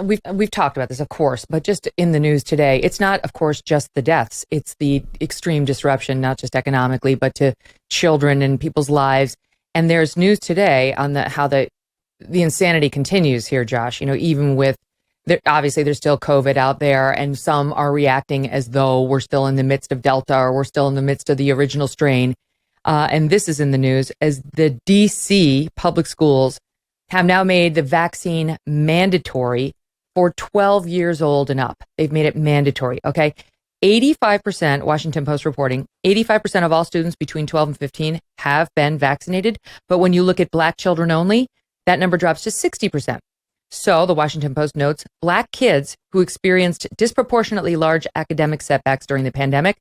we've talked about this, of course, but just in the news today, it's not, of course, just the deaths. It's the extreme disruption, not just economically, but to children and people's lives. And there's news today on how the insanity continues here, Josh. Even with obviously there's still COVID out there, and some are reacting as though we're still in the midst of Delta or we're still in the midst of the original strain. And this is in the news as the DC public schools have now made the vaccine mandatory for 12 years old and up. They've made it mandatory. Okay. 85%, Washington Post reporting, 85% of all students between 12 and 15 have been vaccinated. But when you look at Black children only, that number drops to 60%. So the Washington Post notes Black kids who experienced disproportionately large academic setbacks during the pandemic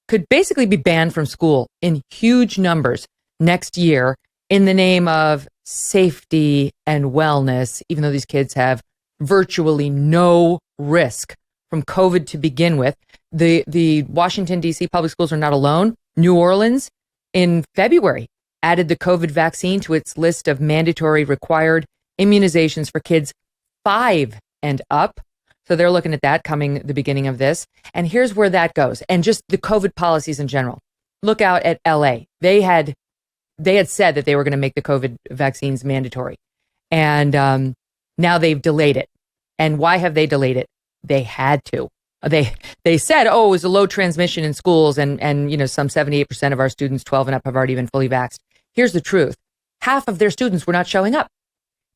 could basically be banned from school in huge numbers next year in the name of safety and wellness, even though these kids have virtually no risk from COVID to begin with. The Washington, D.C. public schools are not alone. New Orleans in February added the COVID vaccine to its list of mandatory required immunizations for kids 5 and up. So they're looking at that coming the beginning of this. And here's where that goes. And just the COVID policies in general. Look out at LA. They had said that they were going to make the COVID vaccines mandatory. And now they've delayed it. And why have they delayed it? They had to. They said, it was a low transmission in schools, and some 78% of our students 12 and up have already been fully vaxxed. Here's the truth. Half of their students were not showing up.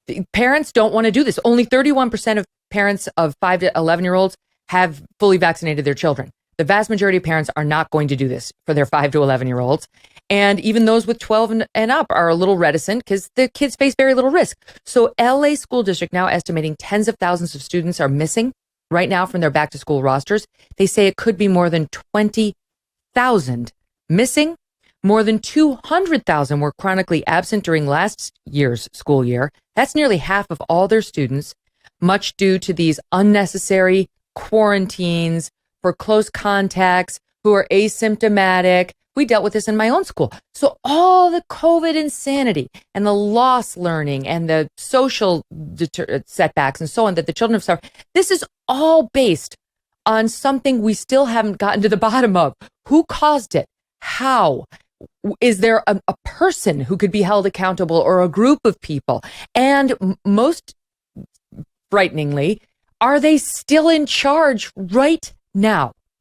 The parents don't want to do this. Only 31% of parents of 5 to 11-year-olds have fully vaccinated their children. The vast majority of parents are not going to do this for their 5 to 11-year-olds. And even those with 12 and up are a little reticent because the kids face very little risk. So LA School District now estimating tens of thousands of students are missing right now from their back to school rosters. They say it could be more than 20,000 missing. More than 200,000 were chronically absent during last year's school year. That's nearly half of all their students, much due to these unnecessary quarantines for close contacts who are asymptomatic. We dealt with this in my own school. So all the COVID insanity and the lost learning and the social setbacks and so on that the children have suffered, this is all based on something we still haven't gotten to the bottom of. Who caused it? How? Is there a person who could be held accountable, or a group of people? And most frighteningly, are they still in charge right now?